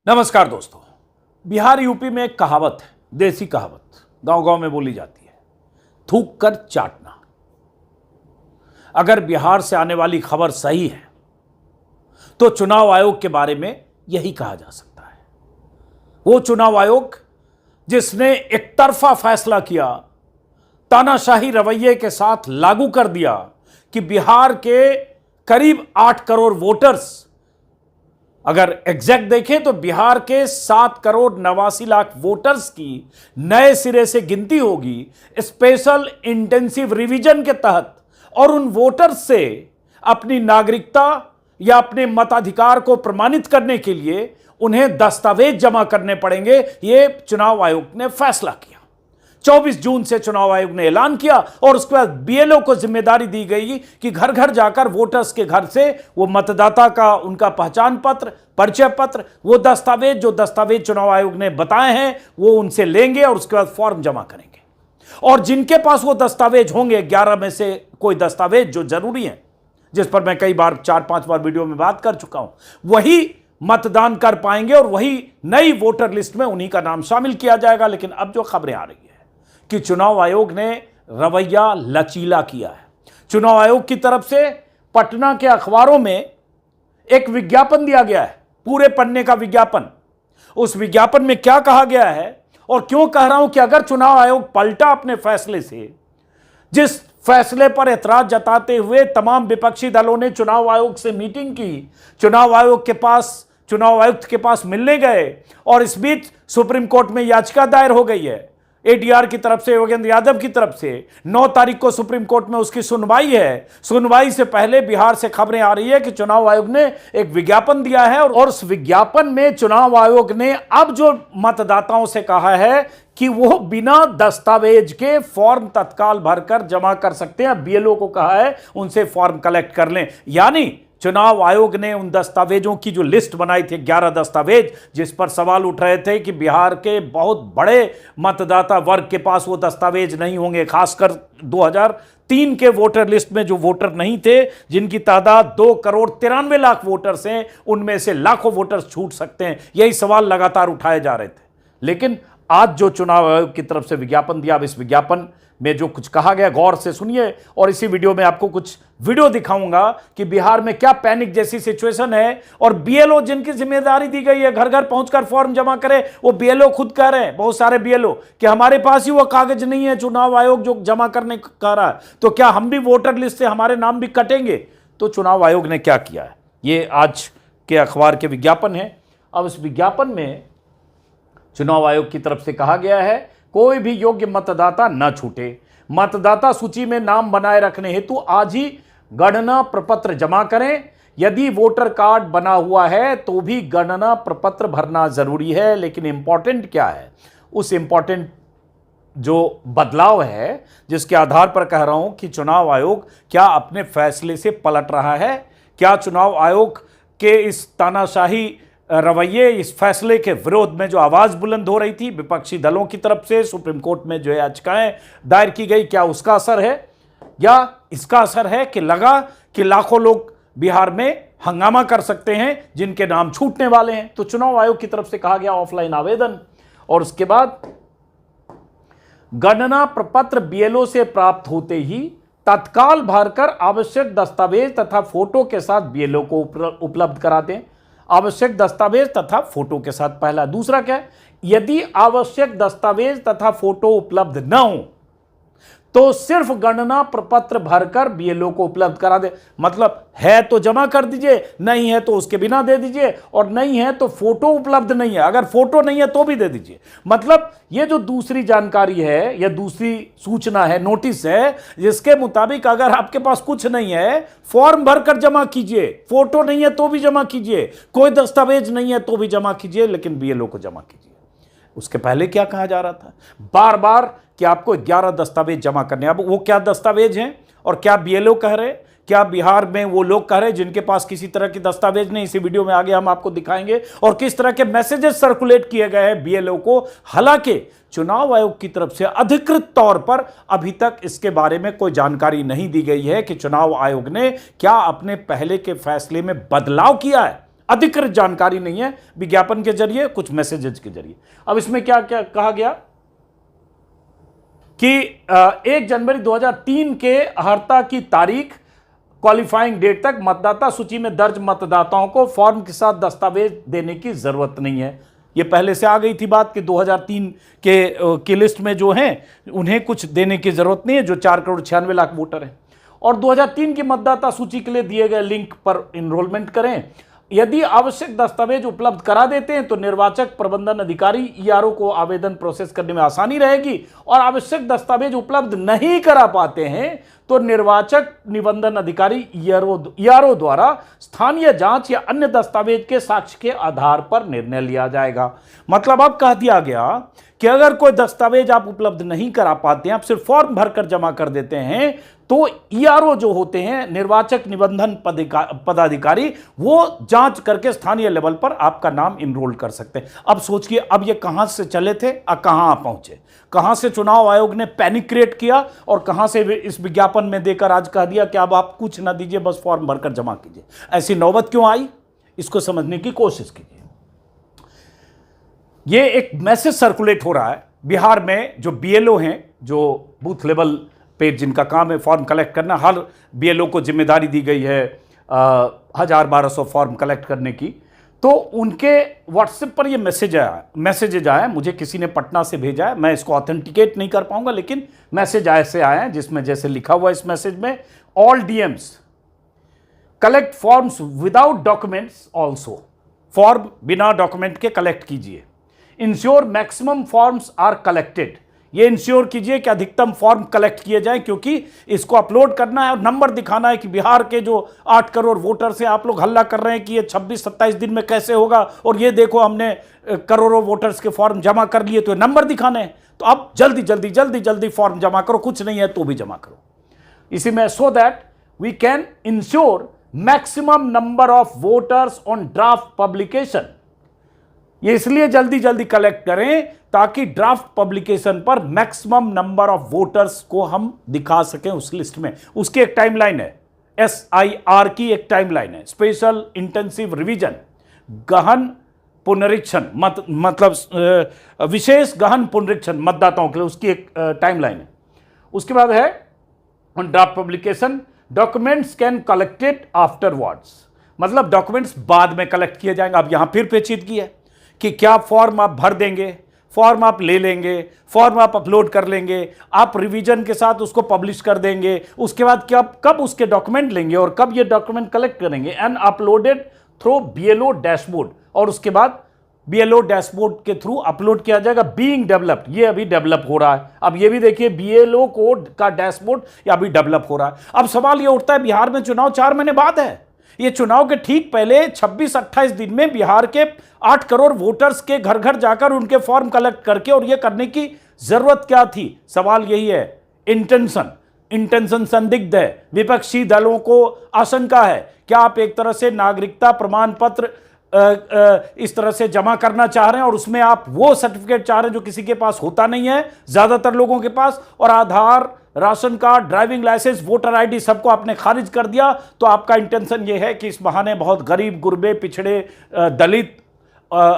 नमस्कार दोस्तों। बिहार यूपी में एक कहावत है, देसी कहावत, गांव-गांव में बोली जाती है, थूक कर चाटना। अगर बिहार से आने वाली खबर सही है तो चुनाव आयोग के बारे में यही कहा जा सकता है। वो चुनाव आयोग जिसने एक तरफा फैसला किया, तानाशाही रवैये के साथ लागू कर दिया कि बिहार के करीब 8 करोड़ वोटर्स, अगर एग्जैक्ट देखें तो बिहार के 7 करोड़ 89 लाख वोटर्स की नए सिरे से गिनती होगी स्पेशल इंटेंसिव रिवीजन के तहत, और उन वोटर्स से अपनी नागरिकता या अपने मताधिकार को प्रमाणित करने के लिए उन्हें दस्तावेज जमा करने पड़ेंगे। यह चुनाव आयोग ने फैसला किया। 24 जून से चुनाव आयोग ने ऐलान किया और उसके बाद बीएलओ को जिम्मेदारी दी गई कि घर घर जाकर वोटर्स के घर से वो मतदाता का उनका पहचान पत्र, परिचय पत्र, वो दस्तावेज जो दस्तावेज चुनाव आयोग ने बताए हैं वो उनसे लेंगे और उसके बाद फॉर्म जमा करेंगे। और जिनके पास वो दस्तावेज होंगे, 11 में से कोई दस्तावेज जो जरूरी है, जिस पर मैं कई बार 4-5 बार वीडियो में बात कर चुका हूं, वही मतदान कर पाएंगे और वही नई वोटर लिस्ट में उन्हीं का नाम शामिल किया जाएगा। लेकिन अब जो खबरें आ रही है कि चुनाव आयोग ने रवैया लचीला किया है। चुनाव आयोग की तरफ से पटना के अखबारों में एक विज्ञापन दिया गया है, पूरे पन्ने का विज्ञापन। उस विज्ञापन में क्या कहा गया है और क्यों कह रहा हूं कि अगर चुनाव आयोग पलटा अपने फैसले से, जिस फैसले पर एतराज जताते हुए तमाम विपक्षी दलों ने चुनाव आयोग से मीटिंग की, चुनाव आयुक्त के पास मिलने गए, और इस बीच सुप्रीम कोर्ट में याचिका दायर हो गई है एडीआर की तरफ से, योगेंद्र यादव की तरफ से। 9 तारीख को सुप्रीम कोर्ट में उसकी सुनवाई है। सुनवाई से पहले बिहार से खबरें आ रही है कि चुनाव आयोग ने एक विज्ञापन दिया है और उस विज्ञापन में चुनाव आयोग ने अब जो मतदाताओं से कहा है कि वो बिना दस्तावेज के फॉर्म तत्काल भरकर जमा कर सकते हैं। बीएलओ को कहा है उनसे फॉर्म कलेक्ट कर लें। यानी चुनाव आयोग ने उन दस्तावेजों की जो लिस्ट बनाई थी, 11 दस्तावेज, जिस पर सवाल उठ रहे थे कि बिहार के बहुत बड़े मतदाता वर्ग के पास वो दस्तावेज नहीं होंगे, खासकर 2003 के वोटर लिस्ट में जो वोटर नहीं थे, जिनकी तादाद 2 करोड़ 93 लाख वोटर्स हैं, उनमें से लाखों वोटर्स छूट सकते हैं। यही सवाल लगातार उठाए जा रहे थे। लेकिन आज जो चुनाव आयोग की तरफ से विज्ञापन दिया, अब इस विज्ञापन में जो कुछ कहा गया गौर से सुनिए, और इसी वीडियो में आपको कुछ वीडियो दिखाऊंगा कि बिहार में क्या पैनिक जैसी सिचुएशन है। और बीएलओ जिनकी जिम्मेदारी दी गई है घर घर पहुंचकर फॉर्म जमा करे, वो बीएलओ खुद कह रहे हैं, बहुत सारे बीएलओ, कि हमारे पास ही वो कागज नहीं है चुनाव आयोग जो जमा करने कह रहा है, तो क्या हम भी वोटर लिस्ट से हमारे नाम भी कटेंगे। तो चुनाव आयोग ने क्या किया है, ये आज के अखबार के विज्ञापन है। अब इस विज्ञापन में चुनाव आयोग की तरफ से कहा गया है कोई भी योग्य मतदाता न छूटे। मतदाता सूची में नाम बनाए रखने हेतु आज ही गणना प्रपत्र जमा करें। यदि वोटर कार्ड बना हुआ है तो भी गणना प्रपत्र भरना जरूरी है। लेकिन इंपॉर्टेंट क्या है, उस इंपॉर्टेंट जो बदलाव है जिसके आधार पर कह रहा हूं कि चुनाव आयोग क्या अपने फैसले से पलट रहा है, क्या चुनाव आयोग के इस तानाशाही रवैये, इस फैसले के विरोध में जो आवाज बुलंद हो रही थी विपक्षी दलों की तरफ से, सुप्रीम कोर्ट में जो याचिकाएं दायर की गई, क्या उसका असर है, या इसका असर है कि लगा कि लाखों लोग बिहार में हंगामा कर सकते हैं जिनके नाम छूटने वाले हैं। तो चुनाव आयोग की तरफ से कहा गया ऑफलाइन आवेदन, और उसके बाद गणना प्रपत्र बीएलओ से प्राप्त होते ही तत्काल भरकर आवश्यक दस्तावेज तथा फोटो के साथ बीएलओ को उपलब्ध करा दें। आवश्यक दस्तावेज तथा फोटो के साथ, पहला। दूसरा क्या है, यदि आवश्यक दस्तावेज तथा फोटो उपलब्ध न हो तो सिर्फ गणना प्रपत्र भरकर बीएलओ को उपलब्ध करा दे। मतलब है तो जमा कर दीजिए, नहीं है तो उसके बिना दे दीजिए, और नहीं है तो फोटो उपलब्ध नहीं है, अगर फोटो नहीं है तो भी दे दीजिए। मतलब ये जो दूसरी जानकारी है या दूसरी सूचना है, नोटिस है, जिसके मुताबिक अगर आपके पास कुछ नहीं है फॉर्म भरकर जमा कीजिए, फोटो नहीं है तो भी जमा कीजिए, कोई दस्तावेज नहीं है तो भी जमा कीजिए, लेकिन बीएलओ को जमा कीजिए। उसके पहले क्या कहा जा रहा था, बार बार कि आपको 11 दस्तावेज जमा करने। अब वो क्या दस्तावेज हैं और क्या बीएलओ कह रहे, क्या बिहार में वो लोग कह रहे हैं जिनके पास किसी तरह की दस्तावेज नहीं, इसी वीडियो में आगे हम आपको दिखाएंगे, और किस तरह के मैसेजेस सर्कुलेट किए गए हैं बीएलओ को। हालांकि चुनाव आयोग की तरफ से अधिकृत तौर पर अभी तक इसके बारे में कोई जानकारी नहीं दी गई है कि चुनाव आयोग ने क्या अपने पहले के फैसले में बदलाव किया है। अधिकृत जानकारी नहीं है, विज्ञापन के जरिए, कुछ मैसेजेस के जरिए। अब इसमें क्या क्या कहा गया कि 1 जनवरी 2003 के अर्हता की तारीख क्वालिफाइंग डेट तक मतदाता सूची में दर्ज मतदाताओं को फॉर्म के साथ दस्तावेज देने की जरूरत नहीं है। ये पहले से आ गई थी बात कि 2003 के लिस्ट में जो हैं उन्हें कुछ देने की जरूरत नहीं है, जो 4,96,00,000 वोटर हैं। और 2003 की मतदाता सूची के लिए दिए गए लिंक पर इनरोलमेंट करें। यदि आवश्यक दस्तावेज उपलब्ध करा देते हैं तो निर्वाचक प्रबंधन अधिकारी ईआरओ को आवेदन प्रोसेस करने में आसानी रहेगी, और आवश्यक दस्तावेज उपलब्ध नहीं करा पाते हैं तो निर्वाचक निबंधन अधिकारी ईआरओ द्वारा स्थानीय जांच या अन्य दस्तावेज के साक्ष्य के आधार पर निर्णय लिया जाएगा। मतलब अब कह दिया गया कि अगर कोई दस्तावेज आप उपलब्ध नहीं करा पाते हैं, आप सिर्फ फॉर्म भरकर जमा कर देते हैं, तो ईआरओ जो होते हैं निर्वाचक निबंधन पदाधिकारी, वो जांच करके स्थानीय लेवल पर आपका नाम इनरोल कर सकते हैं। अब सोचिए, अब ये कहां से चले थे और कहां पहुंचे, कहां से चुनाव आयोग ने पैनिक क्रिएट किया और कहां से इस विज्ञापन में देकर आज कह दिया कि अब आप कुछ ना दीजिए, बस फॉर्म भरकर जमा कीजिए। ऐसी नौबत क्यों आई, इसको समझने की कोशिश कीजिए। ये एक मैसेज सर्कुलेट हो रहा है बिहार में, जो बीएलओ हैं, जो बूथ लेवल पे जिनका काम है फॉर्म कलेक्ट करना, हर बीएलओ को जिम्मेदारी दी गई है 1000-1200 फॉर्म कलेक्ट करने की। तो उनके व्हाट्सएप पर ये मैसेजेज आया, मुझे किसी ने पटना से भेजा है, मैं इसको ऑथेंटिकेट नहीं कर पाऊंगा, लेकिन मैसेज ऐसे आए हैं जिसमें जैसे लिखा हुआ इस मैसेज में, all DMs collect forms without documents also, form बिना डॉक्यूमेंट के कलेक्ट कीजिए। Ensure maximum forms are collected, ये इंश्योर कीजिए कि अधिकतम फॉर्म कलेक्ट किए जाएं, क्योंकि इसको अपलोड करना है और नंबर दिखाना है कि बिहार के जो 8 करोड़ वोटर से आप लोग हल्ला कर रहे हैं कि ये 26-27 दिन में कैसे होगा, और ये देखो हमने करोड़ों वोटर्स के फॉर्म जमा कर लिए, तो नंबर दिखाने हैं। तो अब जल्दी जल्दी जल्दी जल्दी फॉर्म जमा करो, कुछ नहीं है तो भी जमा करो। इसी में so that we can ensure maximum number of voters on draft publication, ये इसलिए जल्दी जल्दी कलेक्ट करें ताकि ड्राफ्ट पब्लिकेशन पर मैक्सिमम नंबर ऑफ वोटर्स को हम दिखा सकें उस लिस्ट में। उसकी एक टाइमलाइन है, SIR की एक टाइमलाइन है, स्पेशल इंटेंसिव रिवीजन, गहन पुनरीक्षण, मतलब विशेष गहन पुनरीक्षण मतदाताओं के लिए, उसकी एक टाइमलाइन है। उसके बाद है on draft publication documents can collected afterwards, मतलब डॉक्यूमेंट्स बाद में कलेक्ट किए जाएंगे। अब यहां फिर पेचीदगी है कि क्या फॉर्म आप भर देंगे, फॉर्म आप ले लेंगे, फॉर्म आप अपलोड कर लेंगे, आप रिवीजन के साथ उसको पब्लिश कर देंगे, उसके बाद कब उसके डॉक्यूमेंट लेंगे और कब ये डॉक्यूमेंट कलेक्ट करेंगे, and uploaded through BLO dashboard, और उसके बाद BLO डैशबोर्ड के थ्रू अपलोड किया जाएगा। बीइंग डेवलप्ड, ये अभी डेवलप हो रहा है। अब ये भी देखिए BLO कोड का डैशबोर्ड ये अभी डेवलप हो रहा है। अब सवाल ये उठता है, बिहार में चुनाव 4 महीने बाद है, ये चुनाव के ठीक पहले 26-28 दिन में बिहार के 8 करोड़ वोटर्स के घर घर जाकर उनके फॉर्म कलेक्ट करके, और ये करने की जरूरत क्या थी? सवाल यही है। इंटेंशन संदिग्ध है, विपक्षी दलों को आशंका है क्या आप एक तरह से नागरिकता प्रमाण पत्र इस तरह से जमा करना चाह रहे हैं, और उसमें आप वो सर्टिफिकेट चाह रहे हैं जो किसी के पास होता नहीं है, ज्यादातर लोगों के पास, और Aadhaar, ration card, driving licence, voter ID सबको आपने खारिज कर दिया। तो आपका इंटेंशन ये है कि इस बहाने बहुत गरीब, गुरबे, पिछड़े, दलित,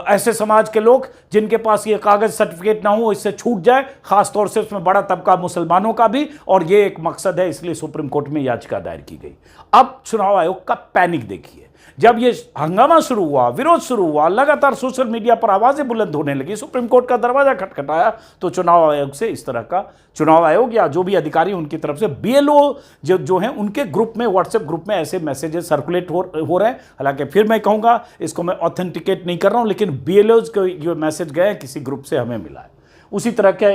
ऐसे समाज के लोग जिनके पास ये कागज सर्टिफिकेट ना हो, इससे छूट जाए, खासतौर से उसमें बड़ा तबका मुसलमानों का भी, और ये एक मकसद है, इसलिए सुप्रीम कोर्ट में याचिका दायर की गई। अब चुनाव आयोग का पैनिक देखिए, जब ये हंगामा शुरू हुआ, विरोध शुरू हुआ, लगातार सोशल मीडिया पर आवाजें बुलंद होने लगी, सुप्रीम कोर्ट का दरवाजा खटखटाया, तो चुनाव आयोग से इस तरह का, चुनाव आयोग या जो भी अधिकारी उनकी तरफ से BLO जो हैं उनके ग्रुप में, व्हाट्सएप ग्रुप में ऐसे मैसेजेस सर्कुलेट हो रहे हैं। हालांकि फिर मैं कहूंगा, इसको मैं ऑथेंटिकेट नहीं कर रहा हूं, लेकिन BLOs के जो मैसेज गए किसी ग्रुप से हमें मिला है। उसी तरह के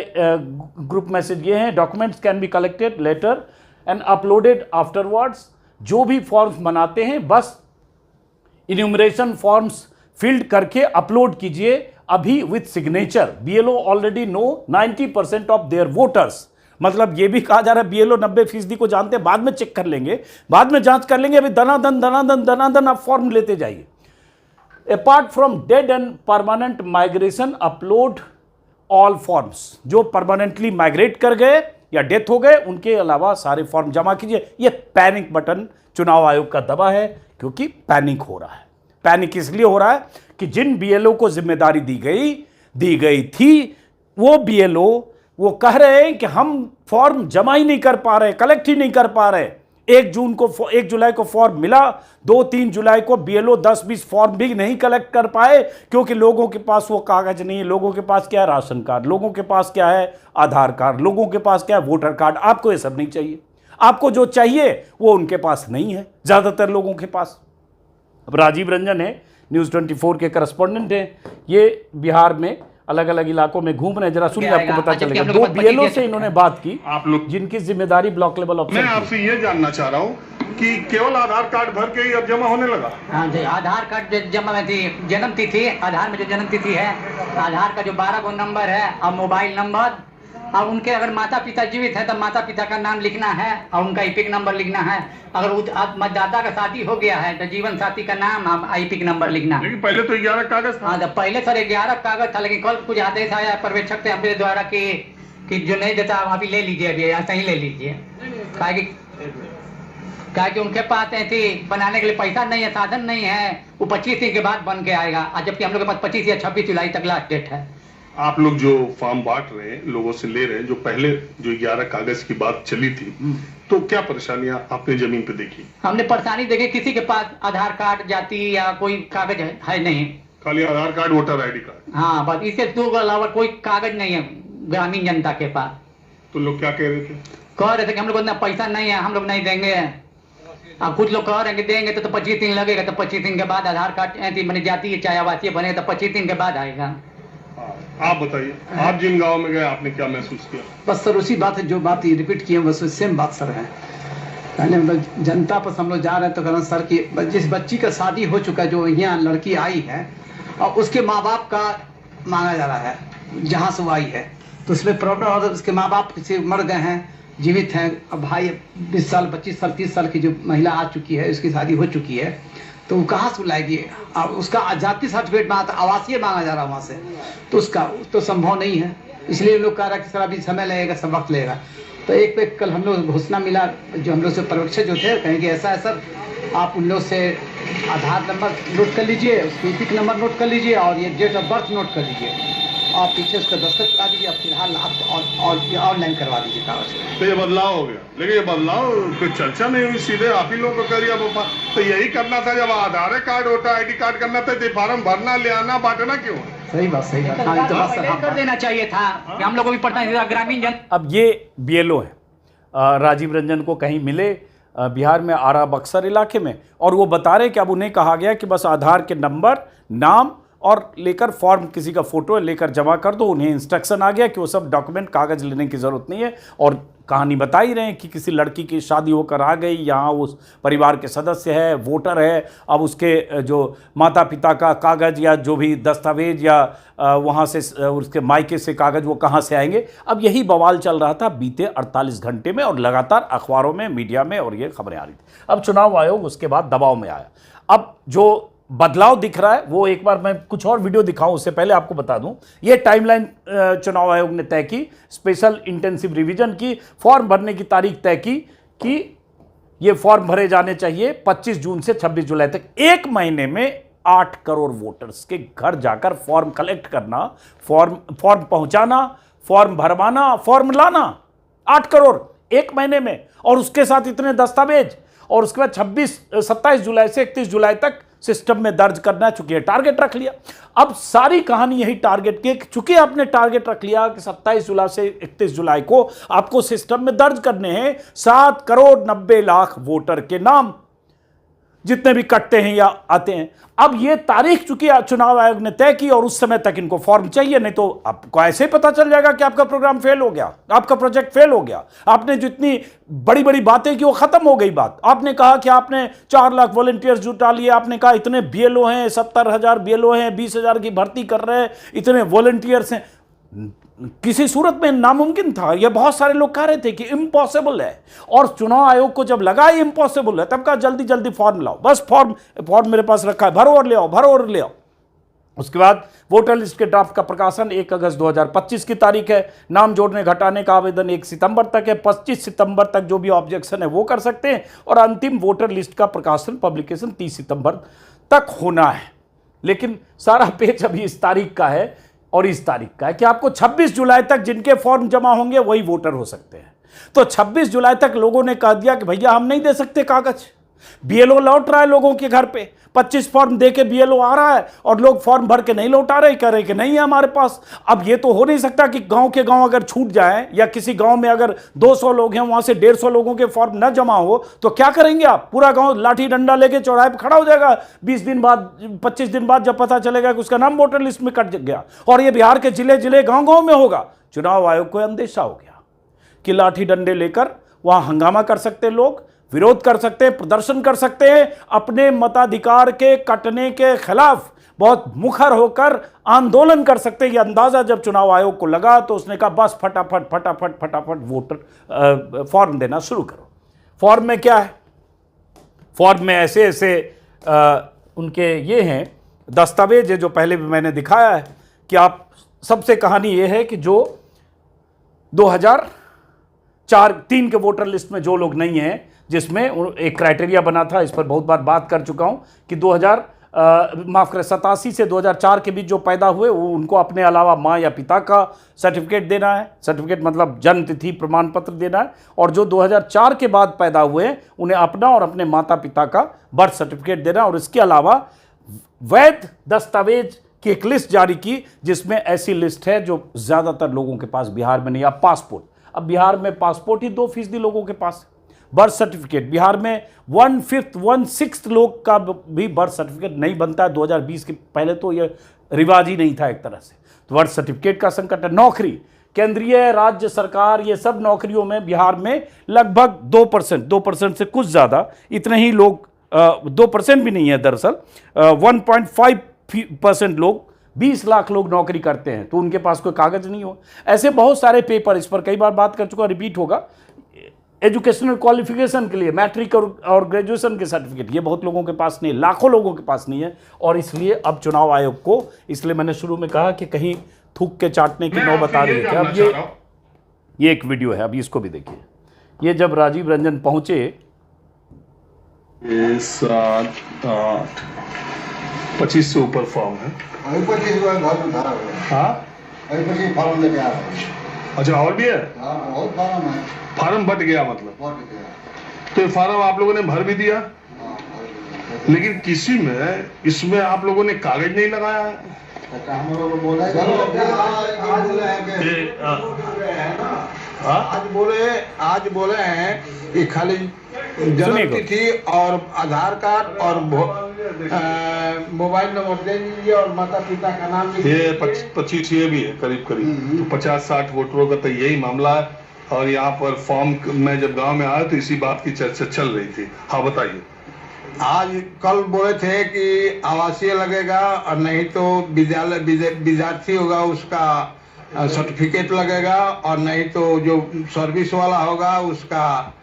ग्रुप मैसेज ये हैं, documents can be collected later and uploaded afterwards, जो भी फॉर्म्स बनाते हैं बस इन्यूमरेशन फॉर्म्स फिल्ड करके अपलोड कीजिए अभी with signature. BLO already know 90% of their voters, मतलब ये भी कहा जा रहा है BLO 90% को जानते हैं, बाद में चेक कर लेंगे, बाद में जांच कर लेंगे, अभी दनादन आप फॉर्म लेते जाइए। Apart from dead and permanent migration upload all forms, जो परमानेंटली माइग्रेट कर गए या डेथ हो गए उनके अलावा सारे फॉर्म जमा कीजिए। ये पैनिक बटन चुनाव आयोग का दबा है, क्योंकि पैनिक हो रहा है। पैनिक इसलिए हो रहा है कि जिन बीएलओ को जिम्मेदारी दी गई थी वो बीएलओ वो कह रहे हैं कि हम फॉर्म जमा ही नहीं कर पा रहे, कलेक्ट ही नहीं कर पा रहे। 1 जुलाई को फॉर्म मिला, 2-3 जुलाई को बीएलओ 10-20 फॉर्म भी नहीं कलेक्ट कर पाए क्योंकि लोगों के पास वो कागज नहीं है। लोगों के पास क्या है? राशन कार्ड, लोगों के पास क्या है? आधार कार्ड, लोगों के पास क्या है? Voter card. आपको ये सब नहीं चाहिए। आपको जो चाहिए वो उनके पास नहीं है, ज्यादातर लोगों के पास। अब राजीव रंजन है, न्यूज़ 24 के करस्पॉन्डेंट हैं, ये बिहार में अलग अलग इलाकों में घूम रहे हैं। जरा सुनिए, आपको पता चलेगा। 2 बीएलओ से इन्होंने बात की, आप लोग जिनकी जिम्मेदारी ब्लॉक लेवल ऑफिसर। मैं आपसे ये जानना चाह रहा हूँ कि केवल आधार कार्ड भर के ही अब जमा होने लगा? हाँ जी, आधार कार्ड जमा में थी, जन्म तिथि, आधार में जो जन्म तिथि है, आधार का जो 12 गो नंबर है और मोबाइल नंबर, और उनके अगर माता पिता जीवित है तो माता पिता का नाम लिखना है और उनका ईपिक नंबर लिखना है। अगर मतदाता का शादी हो गया है तो जीवन साथी का नाम और ईपिक नंबर लिखना है। लेकिन पहले तो 11 कागज था। हाँ, तो पहले सर 11 कागज था, लेकिन कल कुछ आदेश आया पर्यवेक्षक से हमारे द्वारा कि जो नहीं देता अभी ले लीजिए, अभी ऐसा ही ले लीजिए। कि उनके पास ऐसी बनाने के लिए पैसा नहीं है, साधन नहीं है, वो 25 दिन के बाद बन के आएगा, जबकि हम लोग के पास 25 या 26 जुलाई तक लास्ट डेट है। आप लोग जो फॉर्म बांट रहे हैं, लोगों से ले रहे हैं, जो पहले जो 11 कागज की बात चली थी, तो क्या परेशानियां आपने जमीन पे देखी? हमने परेशानी देखी, किसी के पास आधार कार्ड, जाति या कोई कागज है नहीं, खाली आधार कार्ड, वोटर ID कार्ड। हाँ, बस इससे 2 के अलावा कोई कागज नहीं है ग्रामीण जनता के पास। तो लोग क्या कह रहे थे? कह रहे थे कि हम लोग इतना पैसा नहीं है, हम लोग नहीं देंगे। अब कुछ लोग कह रहे हैं कि देंगे तो 25 दिन लगेगा, तो 25 दिन के बाद आधार कार्ड मैंने जाति चाहे आवासीय बने तो 25 दिन के बाद आएगा। आप बताइए, आप जिन गांव में गए आपने क्या महसूस किया? बस सर उसी बात है जो बात रिपीट किए, बस सेम बात सर है। पहले मतलब जनता पर हम लोग जा रहे हैं तो कहना सर कि जिस बच्ची का शादी हो चुका है, जो यहाँ लड़की आई है और उसके माँ बाप का मांगा जा रहा है जहाँ से वो आई है, तो उसमें प्रॉब्लम हो, उसके माँ बाप किसी मर गए हैं, जीवित हैं, अब भाई 20 साल 25 साल 30 साल की जो महिला आ चुकी है, उसकी शादी हो चुकी है, तो वो कहाँ से लाएगी? और उसका जाति सर्टिफिकेट मांगा, आवासीय मांगा जा रहा है वहाँ से, तो उसका तो संभव नहीं है। इसलिए लोग कह रहा है कि सर अभी समय लगेगा, सब वक्त लगेगा। तो एक पे कल हम लोग घोषणा मिला, जो हम लोग से पर्यवेक्षक जो थे, कहेंगे ऐसा है सर, आप उन लोग से आधार नंबर नोट कर लीजिए, उसकी ईपिक नंबर नोट कर लीजिए और ये डेट ऑफ बर्थ नोट कर लीजिए, आप पीछे उसका दस्तखत करा दीजिए, अब फिलहाल आप ऑनलाइन करवा दीजिए कागज। तो ये बदलाव हो गया, लेकिन ये बदलाव कोई चर्चा नहीं हुई, सीधे आप ही लोगों को करिए। तो यही करना था, जब आधार कार्ड होता ID कार्ड करना था, तो फार्म भरना, ले आना, बांटना क्यों? सही बात, सही बात। हाँ, तो बस कर देना चाहिए था कि हम लोग को भी पता है ग्रामीण जन। अब ये बीएलओ है, राजीव रंजन को कहीं मिले बिहार में आरा बक्सर इलाके में, और वो बता रहे कि अब उन्हें कहा गया कि बस आधार के नंबर, नाम और लेकर फॉर्म, किसी का फोटो लेकर जमा कर दो। उन्हें इंस्ट्रक्शन आ गया कि वो सब डॉक्यूमेंट, कागज लेने की ज़रूरत नहीं है। और कहानी बता ही रहे हैं कि किसी लड़की की शादी होकर आ गई, यहाँ उस परिवार के सदस्य है, वोटर है, अब उसके जो माता पिता का कागज या जो भी दस्तावेज या वहाँ से उसके मायके से कागज वो कहाँ से आएंगे। अब यही बवाल चल रहा था बीते 48 घंटे में, और लगातार अखबारों में, मीडिया में और ये खबरें आ रही थी। अब चुनाव आयोग उसके बाद दबाव में आया। अब जो बदलाव दिख रहा है वो, एक बार मैं कुछ और वीडियो दिखाऊं उससे पहले आपको बता दूं, ये टाइमलाइन चुनाव आयोग ने तय की, स्पेशल इंटेंसिव रिवीजन की, फॉर्म भरने की तारीख तय की कि ये फॉर्म भरे जाने चाहिए 25 जून से 26 जुलाई तक। 1 महीने में 8 करोड़ वोटर्स के घर जाकर फॉर्म कलेक्ट करना, फॉर्म पहुंचाना, फॉर्म भरवाना, फॉर्म लाना, 8 करोड़ 1 महीने में, और उसके साथ इतने दस्तावेज, और उसके बाद 27 जुलाई से 31 जुलाई तक सिस्टम में दर्ज करना। चूंकि टारगेट रख लिया, अब सारी कहानी यही टारगेट की, चूंकि आपने टारगेट रख लिया कि 27 जुलाई से 31 जुलाई को आपको सिस्टम में दर्ज करने हैं 7 करोड़ 90 लाख वोटर के नाम, जितने भी कटते हैं या आते हैं। अब ये तारीख चूंकि चुनाव आयोग ने तय की, और उस समय तक इनको फॉर्म चाहिए, नहीं तो आपको ऐसे ही पता चल जाएगा कि आपका प्रोग्राम फेल हो गया, आपका प्रोजेक्ट फेल हो गया। आपने जितनी बड़ी बड़ी बातें की वो खत्म हो गई बात। आपने कहा कि आपने 4 लाख वॉलंटियर्स जुटा लिए, आपने कहा इतने बीएलओ हैं, 70,000 बीएलओ हैं, 20,000 की भर्ती कर रहे हैं, इतने वॉलंटियर्स हैं, किसी सूरत में नामुमकिन था। यह बहुत सारे लोग कह रहे थे कि इम्पॉसिबल है, और चुनाव आयोग को जब लगा इम्पॉसिबल है तब कहा जल्दी जल्दी फॉर्म लाओ, बस फॉर्म मेरे पास रखा है, भरो और ले आओ, भरो और ले आओ। उसके बाद वोटर लिस्ट के ड्राफ्ट का प्रकाशन 1 अगस्त 2025 की तारीख है। नाम जोड़ने घटाने का आवेदन 1 सितंबर तक है। 25 सितंबर तक जो भी ऑब्जेक्शन है वो कर सकते हैं, और अंतिम वोटर लिस्ट का प्रकाशन, पब्लिकेशन 30 सितंबर तक होना है। लेकिन सारा पेच अभी इस तारीख का है और इस तारीख का है कि आपको 26 जुलाई तक जिनके फॉर्म जमा होंगे वही वोटर हो सकते हैं। तो 26 जुलाई तक लोगों ने कह दिया कि भैया हम नहीं दे सकते कागज। बीएलओ लौट रहा है लोगों के घर पे, 25 फॉर्म दे के बीएलओ आ रहा है और लोग फॉर्म भर के नहीं लौटा रहे, कह रहे कि नहीं है हमारे पास। अब ये तो हो नहीं सकता कि गांव के गांव अगर छूट जाए या किसी गांव में अगर 200 लोग हैं वहां से 150 लोगों के फॉर्म न जमा हो तो क्या करेंगे आप? पूरा गांव लाठी डंडा लेके चौराहे पर खड़ा हो जाएगा 20 दिन बाद, 25 दिन बाद, जब पता चलेगा कि उसका नाम वोटर लिस्ट में कट गया। और ये बिहार के जिले जिले गांव गांव में होगा। चुनाव आयोग को अंदेशा हो गया कि लाठी डंडे लेकर वहां हंगामा कर सकते हैं, लोग विरोध कर सकते हैं, प्रदर्शन कर सकते हैं, अपने मताधिकार के कटने के खिलाफ बहुत मुखर होकर आंदोलन कर सकते हैं। ये अंदाजा जब चुनाव आयोग को लगा तो उसने कहा बस फटाफट फटाफट फटाफट वोटर फॉर्म देना शुरू करो। फॉर्म में क्या है? फॉर्म में ऐसे ऐसे उनके ये हैं दस्तावेज है जो पहले भी मैंने दिखाया है कि आप सबसे कहानी ये है कि जो 2004-3 के वोटर लिस्ट में जो लोग नहीं हैं, जिसमें एक क्राइटेरिया बना था, इस पर बहुत बार बात कर चुका हूं कि 87 से 2004 के बीच जो पैदा हुए वो उनको अपने अलावा माँ या पिता का सर्टिफिकेट देना है, सर्टिफिकेट मतलब जन्म तिथि प्रमाण पत्र देना है। और जो 2004 के बाद पैदा हुए उन्हें अपना और अपने माता पिता का बर्थ सर्टिफिकेट देना। और इसके अलावा वैध दस्तावेज की एक लिस्ट जारी की जिसमें ऐसी लिस्ट है जो ज़्यादातर लोगों के पास बिहार में नहीं। अब पासपोर्ट, अब बिहार में पासपोर्ट ही 2% लोगों के पास। बर्थ सर्टिफिकेट बिहार में 1/6 लोग का भी बर्थ सर्टिफिकेट नहीं बनता है। 2020 के पहले तो यह रिवाज ही नहीं था एक तरह से। तो बर्थ सर्टिफिकेट का संकट है। नौकरी, केंद्रीय राज्य सरकार ये सब नौकरियों में बिहार में लगभग 2% से कुछ ज़्यादा, इतने ही लोग 2% भी नहीं है दरअसल, 1.5% लोग, 20 लाख लोग नौकरी करते हैं तो उनके पास कोई कागज नहीं हो। ऐसे बहुत सारे पेपर, इस पर कई बार बात कर चुका, रिपीट होगा। एजुकेशनल क्वालिफिकेशन के लिए मैट्रिक और ग्रेजुएशन के सर्टिफिकेट ये बहुत लोगों के पास नहीं, लाखों लोगों के पास नहीं है। और इसलिए अब चुनाव आयोग को, इसलिए मैंने शुरू में कहा कि कहीं थूक के चाटने की नौबत आ रही है। अब ये एक वीडियो है, अभी इसको भी देखिए। ये जब राजीव रंजन पहुंचे 7, 8, 25 से ऊपर फॉर्म है। अच्छा और भी है? फार्म बट गया मतलब? तो ये फार्म आप लोगों ने भर भी दिया, लेकिन किसी में इसमें आप लोगों ने कागज नहीं लगाया है। आज बोले हैं कि खाली जन्म तिथि और आधार कार्ड और मोबाइल नंबर दे दीजिए और माता पिता का नाम। ये 25 ये भी है करीब तो 50-60 वोटरों का तो यही मामला है। और यहाँ पर फॉर्म में जब गांव में आया तो इसी बात की चर्चा चल रही थी। हाँ बताइए। आज कल बोले थे कि आवासीय लगेगा और नहीं तो विद्यार्थी होगा उसका सर्टिफिकेट लगेगा और नहीं तो जो सर्विस वाला होगा उसका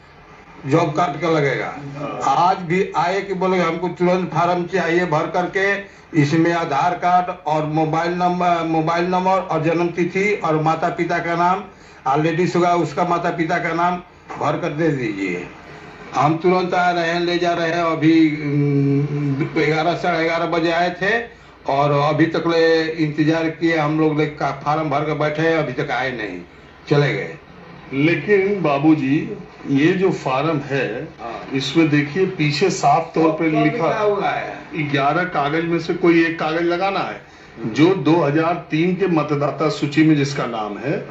जॉब कार्ड का लगेगा। आज भी आए कि बोले हमको तुरंत फार्म चाहिए भर करके, इसमें आधार कार्ड और मोबाइल नंबर और जन्म तिथि और माता पिता का नाम, लेडीज होगा उसका माता पिता का नाम भर कर दे दीजिए। हम तुरंत आ रहे हैं, ले जा रहे हैं। अभी 11 साढ़े 11 बजे आए थे और अभी तक ले इंतजार किए हम लोग, फार्म भर कर बैठे हैं, अभी तक आए नहीं, चले गए। लेकिन बाबूजी ये जो फार्म है इसमें देखिए पीछे साफ तौर पे लिखा है 11 कागज में से कोई एक कागज लगाना है। जो 2003 के मतदाता सूची में जिसका नाम है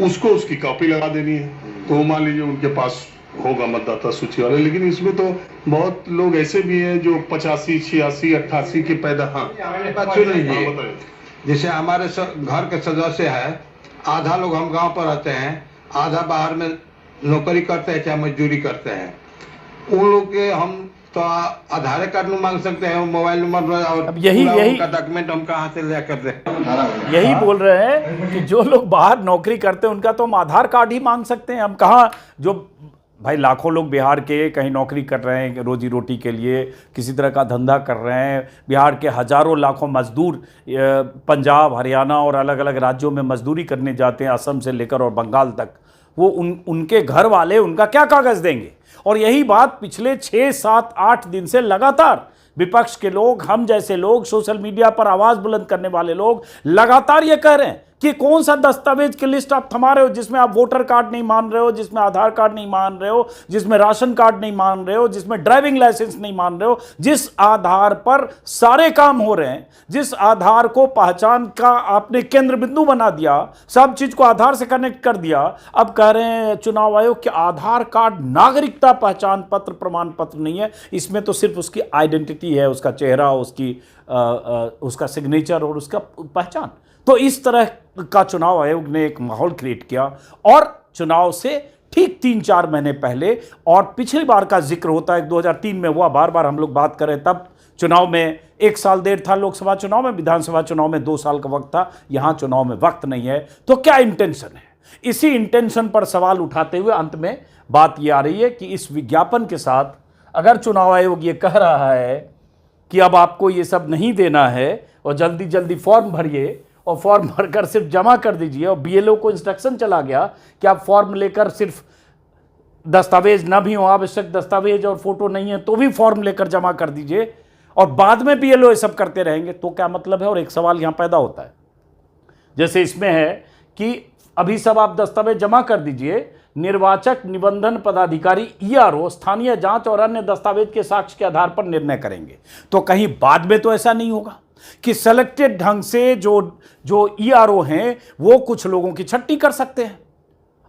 उसको उसकी कॉपी लगा देनी है। तो मान लीजिए उनके पास होगा मतदाता सूची वाले। लेकिन इसमें तो बहुत लोग ऐसे भी हैं जो 85, 86, 88 के पैदा। जैसे हमारे घर के सदस्य है, आधा लोग हम गांव पर रहते हैं, आधा बाहर में नौकरी करते हैं, चाहे मजदूरी करते हैं। उन लोग के हम तो आधार कार्ड में मांग सकते हैं, मोबाइल नंबर और अब यही डॉक्यूमेंट हम कहाँ से ले कर दें? यही बोल रहे हैं कि जो लोग बाहर नौकरी करते हैं उनका तो हम आधार कार्ड ही मांग सकते हैं। हम कहाँ, जो भाई लाखों लोग बिहार के कहीं नौकरी कर रहे हैं रोजी रोटी के लिए, किसी तरह का धंधा कर रहे हैं। बिहार के हजारों लाखों मजदूर पंजाब, हरियाणा और अलग अलग राज्यों में मजदूरी करने जाते हैं, असम से लेकर और बंगाल तक। वो उनके घर वाले उनका क्या कागज़ देंगे? और यही बात पिछले 6, 7, 8 दिन से लगातार विपक्ष के लोग, हम जैसे लोग, सोशल मीडिया पर आवाज बुलंद करने वाले लोग लगातार ये कह रहे हैं कि कौन सा दस्तावेज की लिस्ट आप थमा रहे हो जिसमें आप वोटर कार्ड नहीं मान रहे हो, जिसमें आधार कार्ड नहीं मान रहे हो, जिसमें राशन कार्ड नहीं मान रहे हो, जिसमें ड्राइविंग लाइसेंस नहीं मान रहे हो, जिस आधार पर सारे काम हो रहे हैं, जिस आधार को पहचान का आपने केंद्र बिंदु बना दिया, सब चीज को आधार से कनेक्ट कर दिया। अब कह रहे हैं चुनाव आयोग कि आधार कार्ड नागरिकता पहचान पत्र प्रमाण पत्र नहीं है, इसमें तो सिर्फ उसकी आइडेंटिटी है, उसका चेहरा, उसका सिग्नेचर और उसका पहचान। तो इस तरह का चुनाव आयोग ने एक माहौल क्रिएट किया और चुनाव से ठीक 3-4 महीने पहले, और पिछली बार का जिक्र होता है 2003 में हुआ, बार बार हम लोग बात करें, तब चुनाव में 1 साल देर था, लोकसभा चुनाव में, विधानसभा चुनाव में 2 साल का वक्त था, यहां चुनाव में वक्त नहीं है। तो क्या इंटेंशन है? इसी इंटेंशन पर सवाल उठाते हुए अंत में बात यह आ रही है कि इस विज्ञापन के साथ अगर चुनाव आयोग ये कह रहा है कि अब आपको ये सब नहीं देना है और जल्दी जल्दी फॉर्म भरिए और फॉर्म भरकर सिर्फ जमा कर दीजिए, और बीएलओ को इंस्ट्रक्शन चला गया कि आप फॉर्म लेकर सिर्फ दस्तावेज ना भी हो, आवश्यक दस्तावेज और फोटो नहीं है तो भी फॉर्म लेकर जमा कर दीजिए, और बाद में बीएलओ ये सब करते रहेंगे, तो क्या मतलब है? और एक सवाल यहां पैदा होता है, जैसे इसमें है कि अभी सब आप दस्तावेज जमा कर दीजिए, निर्वाचक निबंधन पदाधिकारी ईआरओ स्थानीय जांच और अन्य दस्तावेज के साक्ष्य के आधार पर निर्णय करेंगे। तो कहीं बाद में तो ऐसा नहीं होगा कि सेलेक्टेड ढंग से जो ईआरओ हैं वो कुछ लोगों की छटनी कर सकते हैं,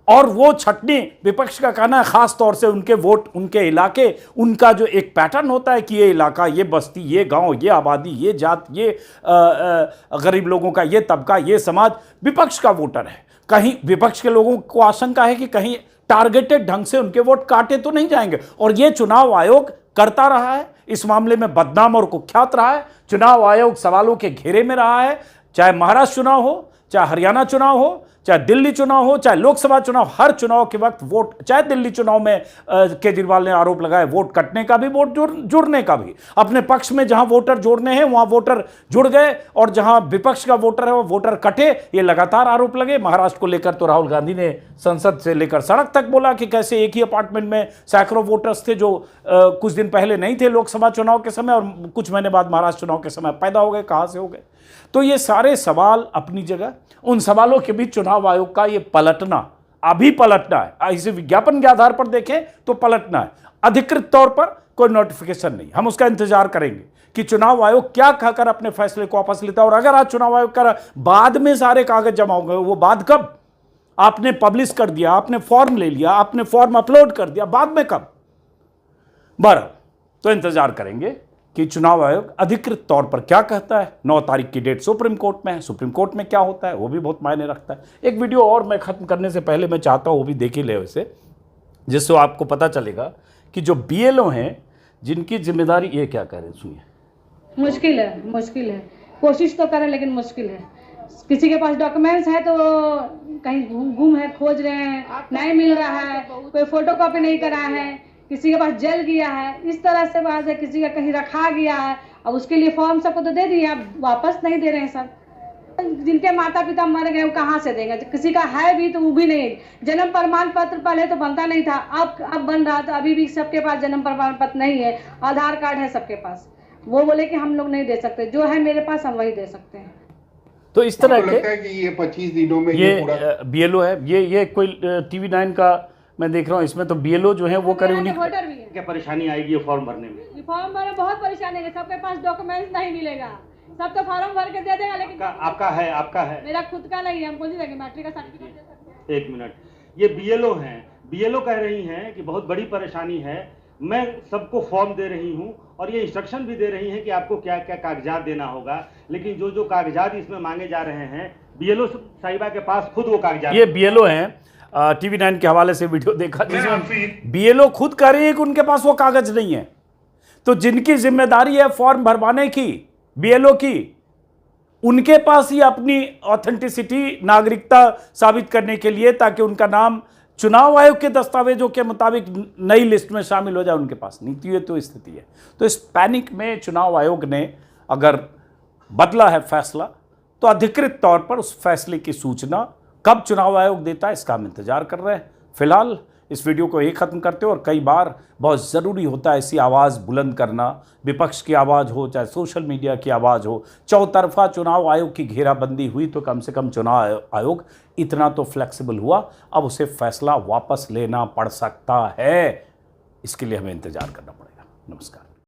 और वो छटनी, विपक्ष का कहना है, खास तौर से उनके वोट, उनके इलाके, उनका जो एक पैटर्न होता है कि ये इलाका, ये बस्ती, ये गांव, ये आबादी, ये जात, ये गरीब लोगों का ये तबका, ये समाज विपक्ष का वोटर है। कहीं विपक्ष के लोगों को आशंका है कि कहीं टारगेटेड ढंग से उनके वोट काटे तो नहीं जाएंगे, और ये चुनाव आयोग करता रहा है, इस मामले में बदनाम और कुख्यात रहा है। चुनाव आयोग सवालों के घेरे में रहा है, चाहे महाराष्ट्र चुनाव हो, चाहे हरियाणा चुनाव हो, चाहे दिल्ली चुनाव हो, चाहे लोकसभा चुनाव, हर चुनाव के वक्त वोट, चाहे दिल्ली चुनाव में केजरीवाल ने आरोप लगाया वोट कटने का भी, वोट जुड़ने का भी, अपने पक्ष में जहां वोटर जोड़ने हैं वहां वोटर जुड़ गए, और जहां विपक्ष का वोटर है वो वोटर कटे, ये लगातार आरोप लगे। महाराष्ट्र को लेकर तो राहुल गांधी ने संसद से लेकर सड़क तक बोला कि कैसे एक ही अपार्टमेंट में सैकड़ों वोटर्स थे जो कुछ दिन पहले नहीं थे लोकसभा चुनाव के समय, और कुछ महीने बाद महाराष्ट्र चुनाव के समय पैदा हो गए, कहां से हो गए। तो ये सारे सवाल अपनी जगह, उन सवालों के बीच चुनाव आयोग का ये पलटना, अभी पलटना है, इसे विज्ञापन के आधार पर देखें तो पलटना है, अधिकृत तौर पर कोई नोटिफिकेशन नहीं। हम उसका इंतजार करेंगे कि चुनाव आयोग क्या कहकर अपने फैसले को वापस लेता है, और अगर आज चुनाव आयोग का बाद में सारे कागज जमा हो गए, वो बाद कब? आपने पब्लिश कर दिया, आपने फॉर्म ले लिया, आपने फॉर्म अपलोड कर दिया, बाद में कब? बहरहाल तो इंतजार करेंगे कि चुनाव आयोग अधिकृत तौर पर क्या कहता है। 9 तारीख की डेट सुप्रीम कोर्ट में है, सुप्रीम कोर्ट में क्या होता है वो भी बहुत मायने रखता है। एक वीडियो और मैं खत्म करने से पहले मैं चाहता हूँ वो भी देख ही ले वैसे, जिससे आपको पता चलेगा कि जो बीएलओ हैं जिनकी जिम्मेदारी, ये क्या कह रहे हैं, सुनिए। मुश्किल है, कोशिश तो करें लेकिन मुश्किल है। किसी के पास डॉक्यूमेंट्स है तो कहीं गुम है, खोज रहे हैं, नहीं मिल रहा है, कोई फोटो कॉपी नहीं करा है, किसी के पास जल गया है, इस तरह से बात है, किसी का कहीं रखा गया है, अब उसके लिए फॉर्म सबको तो दे दिए, अब वापस नहीं दे रहे हैं सब। जिनके माता पिता मर गए वो कहाँ से देंगे? किसी का है भी तो वो भी नहीं। जन्म प्रमाण पत्र पहले तो बनता नहीं था, अब बन रहा था। अभी भी सबके पास जन्म प्रमाण पत्र नहीं है, आधार कार्ड है सबके पास। वो बोले कि हम लोग नहीं दे सकते, जो है मेरे पास हम वही दे सकते हैं। तो इस तरह लगता है कि ये 25 दिनों में ये बीएलओ है, ये कोई TV9 का मैं देख रहा हूँ, इसमें तो बीएलओ जो है वो करे, उन्हीं वोटर भी है। क्या परेशानी आएगी ये फॉर्म भरने में? फॉर्म भरने बहुत परेशानी है, सबके पास डॉक्यूमेंट्स नहीं मिलेगा, सब तो फॉर्म भर के दे देगा, लेकिन आपका है मेरा खुद का नहीं है, हम कौन सी मैट्रिक का सर्टिफिकेट दे सकते हैं? 1 मिनट, ये बीएलओ हैं, बीएलओ कह रही हैं कि बहुत बड़ी परेशानी है, मैं सबको फॉर्म दे रही हूं और ये इंस्ट्रक्शन भी दे रही हैं कि आपको क्या क्या कागजात देना होगा, लेकिन जो कागजात इसमें मांगे जा रहे हैं, बीएलओ साहिबा के पास खुद वो कागजात। ये बीएलओ हैं, TV9 के हवाले से वीडियो देखा जिसमें बीएलओ खुद कह रही है कि उनके पास वो कागज नहीं है। तो जिनकी जिम्मेदारी है फॉर्म भरवाने की, बीएलओ की, उनके पास ही अपनी ऑथेंटिसिटी, नागरिकता साबित करने के लिए, ताकि उनका नाम चुनाव आयोग के दस्तावेजों के मुताबिक नई लिस्ट में शामिल हो जाए, उनके पास नीति है। तो स्थिति है। तो इस पैनिक में चुनाव आयोग ने अगर बदला है फैसला, तो अधिकृत तौर पर उस फैसले की सूचना कब चुनाव आयोग देता है इसका हम इंतजार कर रहे हैं। फिलहाल इस वीडियो को यही ख़त्म करते हो। और कई बार बहुत ज़रूरी होता है ऐसी आवाज़ बुलंद करना, विपक्ष की आवाज़ हो चाहे सोशल मीडिया की आवाज़ हो। चौतरफा चुनाव आयोग की घेराबंदी हुई तो कम से कम चुनाव आयोग इतना तो फ्लेक्सिबल हुआ, अब उसे फैसला वापस लेना पड़ सकता है। इसके लिए हमें इंतज़ार करना पड़ेगा। नमस्कार।